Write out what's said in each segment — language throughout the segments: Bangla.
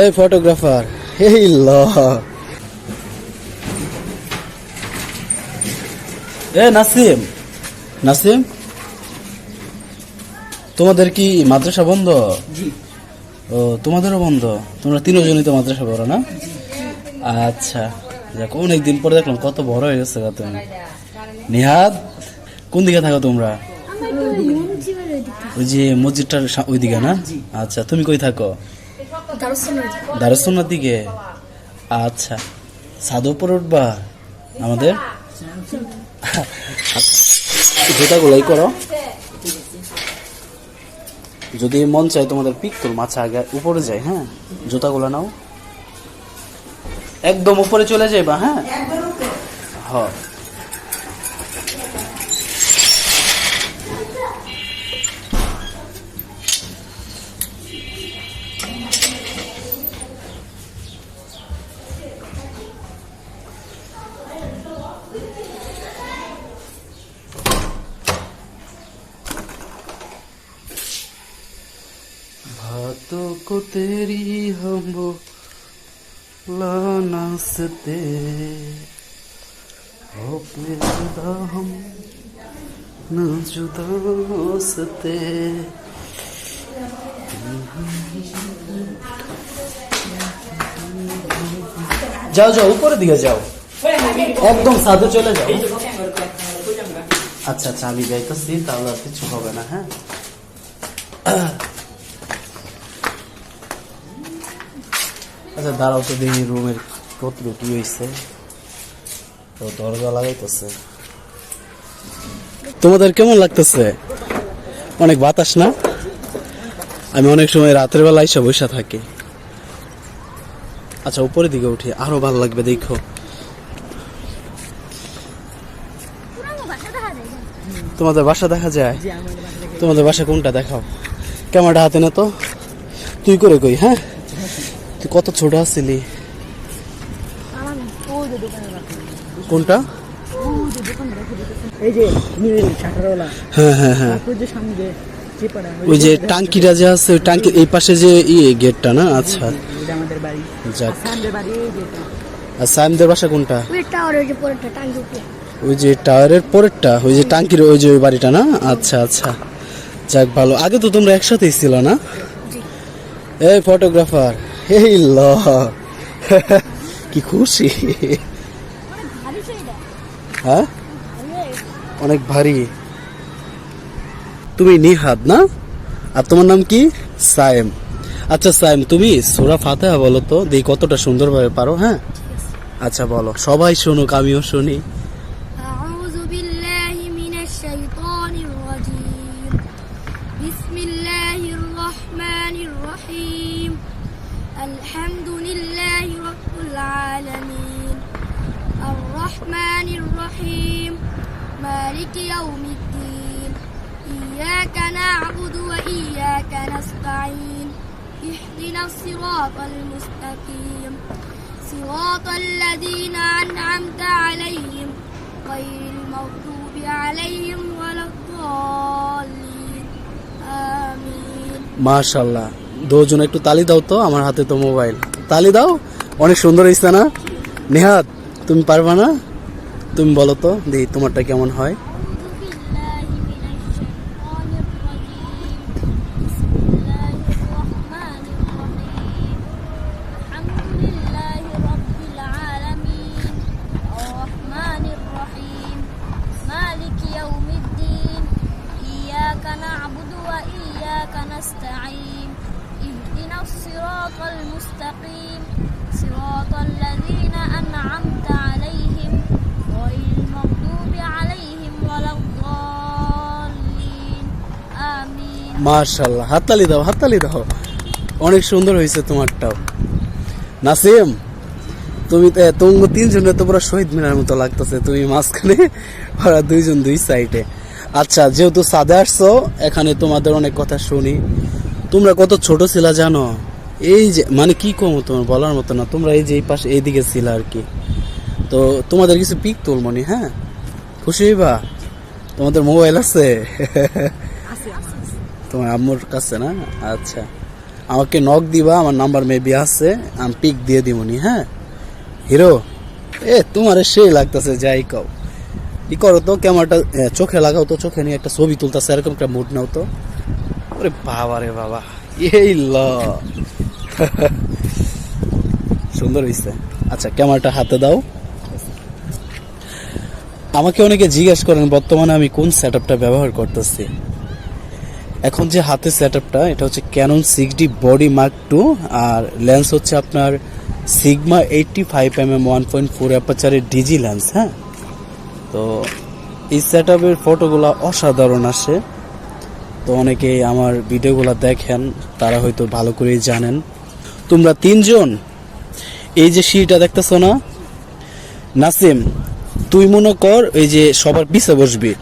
এই ফটোগ্রাফার, এই ল এ নাসিম, নাসিম তোমাদের কি মাদ্রাসা বন্ধ? ও তোমাদেরও বন্ধ? তোমরা তিনজনই তো মাদ্রাসা পড়ো না? আচ্ছা, দেখো অনেকদিন পরে দেখলাম কত বড় হয়ে গেছে তুমি। নিহাদ, কোন দিকে থাকো তোমরা? ওই যে মসজিদটার ওইদিকে না? আচ্ছা, তুমি কই থাকো? দারুসুন্নার দিকে। আচ্ছা, ছাদ উপরে উঠবা আমাদের? জুতাগুলাই করো, যদি মন চায় তোমাদের পিকতুল মাছ আগে উপরে যায়। হ্যাঁ, জুতাগুলো নাও, একদম উপরে চলে যাইবা। হ্যাঁ হ্যাঁ, बातों को तेरी हम बुलाना सते हो जुदा हम न जुदा सते। যাও যাও, উপরের দিকে যাও, একদম সাদে চলে যাও। আচ্ছা আচ্ছা, আমি যাইতেছি, তাহলে আর কিছু হবে না। হ্যাঁ, আচ্ছা দাঁড়াও তো, দেখি রুমের কত কি হয়েছে। তো দরজা লাগাইতেছে। তোমাদের কেমন লাগতেছে? অনেক বাতাস না? আমি অনেক সময় রাতের বেলা এসে বসে থাকি। আচ্ছা, উপরের দিকে উঠি, আরো ভালো লাগবে। দেখো, তোমাদের বাসা দেখা যায়? তোমাদের বাসা কোনটা দেখাও, ক্যামেরাটা হাতে না তো। তুই করে কই? হ্যাঁ, তুই কত ছোট আছিলি। কোনটা? হ্যাঁ হ্যাঁ হ্যাঁ, ওই যে টাঙ্কিটা যে আছে, ওই টাঙ্কি এই পাশে যে গেটটা না? আচ্ছা, যাক। আর সাইমদের বাসা কোনটা? ওই যে টাওয়ারের পরেরটা, ওই যে টাঙ্কির ওই যে ওই বাড়িটা না? আচ্ছা আচ্ছা, যাক ভালো। আগে তো তোমরা একসাথেই ছিল না? এই ফটোগ্রাফার, এই ল কি খুশি। হ্যাঁ, অনেক ভারী। তুমি নিহাদ না? আর তোমার নাম কি? সাইম। আচ্ছা সাইম, তুমি সূরা ফাতিহা বলো তো, দেখি কতটা সুন্দরভাবে পারো। হ্যাঁ, আচ্ছা বলো, সবাই শুনুক, আমিও শুনি। আউযু বিল্লাহি মিনাশ শাইতানির রাজীম। বিসমিল্লাহির রহমানির রহিম। আলহামদুলিল্লাহি রাব্বিল আলামিন। আর রহমানির রহিম। মালিকি ইয়াউমিদ্দিন। ইয়াকা না'বুদু ওয়া ইয়াকা নাস্তাঈন। ইহদিনাস সিরাতাল মুস্তাকিম। সিরাতাল লাযীনা আন'আমতা আলাইহিম গায়রিল মাগদুবি আলাইহিম ওয়ালাদ-দাল্লিন। আমিন। মাশাআল্লাহ, দুজন একটু তালি দাও তো, আমার হাতে তো মোবাইল। তালি দাও, অনেক সুন্দর হয়েছে না? নিহাদ, তুমি পারবা না? তুমি বলো তো, দেখি তোমারটা কেমন হয়। اهدنا الصراط المستقيم صراط الذين أنعمت عليهم غير المغضوب عليهم ولا الضالين آمين। মাশাআল্লাহ, হাততালি দাও, হাততালি দাও, অনেক সুন্দর হয়েছে তোমারটাও। নাসিম, তুমি তোমার তিনজনের তো পুরো শহীদ মিনার মতো লাগতেছে, তুমি মাঝখানে, ওরা দুইজন দুই সাইডে। আচ্ছা, যেহেতু সাদে আসছো, এখানে তোমাদের অনেক কথা শুনি। তোমরা কত ছোট ছিলা জানো? এই যে মানে কি কমো, তোমার বলার মতো না। তোমরা এই যে এই পাশে এইদিকে ছিল আর কি। তো তোমাদের কিছু পিক তুলমনি। হ্যাঁ, খুশি হইবা? তোমাদের মোবাইল আছে? তোমার আম্মুর কাছে না? আচ্ছা, আমাকে নক দিবা, আমার নাম্বার মেবি আছে, আমি পিক দিয়ে দিবনি। হ্যাঁ হিরো, তোমার সেই লাগতেছে, যাই কও ই করো তো, ক্যামেরাটা চোখে লাগাও তো, চোখে নিয়ে একটা ছবি তুলতেছে, এরকম একটা মুড নাও তো। ওরে বাবা রে বাবা, এই ল সুন্দর হইছে। আচ্ছা ক্যামেরাটা হাতে দাও। আমাকে অনেকে জিজ্ঞেস করেন বর্তমানে আমি কোন সেটআপটা ব্যবহার করতেছি। এখন যে হাতে সেটআপটা, এটা হচ্ছে ক্যানন 6D বডি মার্ক 2, আর লেন্স হচ্ছে আপনার সিগমা 85mm 1.4 অ্যাপারচারের ডিজি লেন্স। হ্যাঁ, তো এই সেটআপের ফটোগুলো অসাধারণ আসে। তো অনেকেই আমার ভিডিওগুলো দেখেন, তারা হয়তো ভালো করেই জানেন। তোমরা তিনজন এই যে সিঁড়িটা দেখতেছো না, নাসিম তুই মনে কর এই যে সবার পিছে বসবি,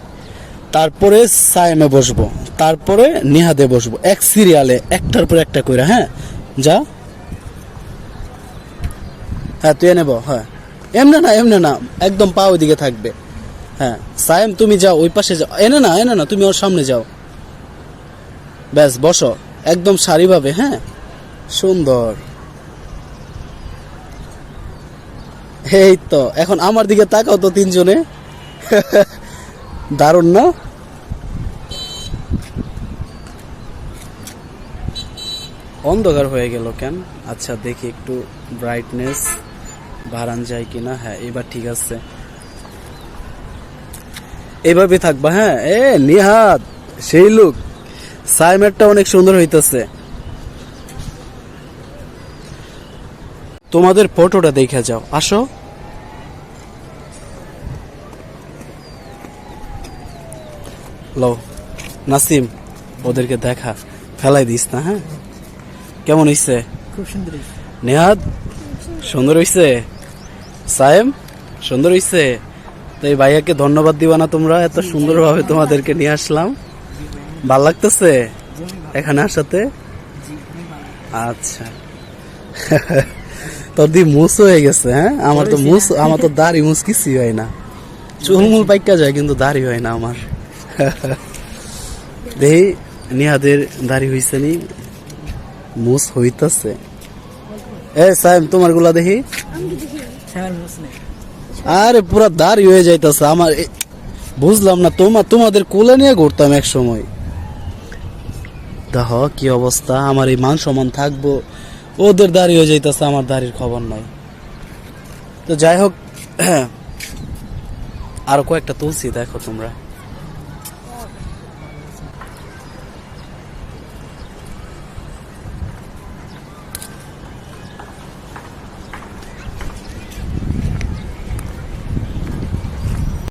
তারপরে সায়েমে বসবো, তারপরে নিহাদে বসবো, এক সিরিয়ালে একটার পর একটা কইরা। হ্যাঁ যা, হ্যাঁ তুই নেব। হ্যাঁ এমনে না, একদম পা ওইদিকে থাকবে। হ্যাঁ সায়েম তুমি যাও ওই পাশে যাও, এনে না তুমি ওর সামনে যাও, ব্যাস বসো একদম সারিভাবে। হ্যাঁ সুন্দর, এই তো। এখন আমার দিকে তাকাও তো তিনজনে, দারুণ না? অন্ধকার হয়ে গেল কেন? আচ্ছা দেখি একটু ব্রাইটনেস বাড়ান যায় কিনা। হ্যাঁ এবার ঠিক আছে, এইভাবে থাকবা। হ্যাঁ নিহাদ সেই লুক, সাইমেরটা অনেক সুন্দর হইতেছে। তোমাদের ফটোটা দেখে যাও, আসো। লো নাসিম, ওদেরকে দেখা, ফেলাই দিস না। হ্যাঁ কেমন হইছে? খুব সুন্দর হয়েছে। নেহাদ সুন্দর হইছে, সায়েম সুন্দর হইছে। তো এই ভাইয়াকে ধন্যবাদ দিবা না তোমরা? এত সুন্দরভাবে তোমাদেরকে নিয়ে আসলাম, ভাল লাগতেছে এখানে আসাতে। আচ্ছা তোর দি মুস হয়ে গেছে। হ্যাঁ আমার তো দাড়ি মুস কিছুই হয় না, চুলমুল পাইকা যায় কিন্তু দাড়ি হয় না আমার। দেখি নিহাদের দাড়ি হইছে নি, মুস হইতাছে। সাইম তোমার গুলা দেখি। আরে পুরা দাড়ি হয়ে যাইতাছে আমার, বুঝলাম না। তোমাদের কোলে নিয়ে ঘুরতাম এক সময়, দেখো কি অবস্থা। আমার এই মান সম্মান থাকবো, ওদের দাড়ি হয়ে যাইতাছে, আমার দাড়ির খবর নাই। তো যাই হোক, আরো কয়েকটা তুলসি দেখো তোমরা।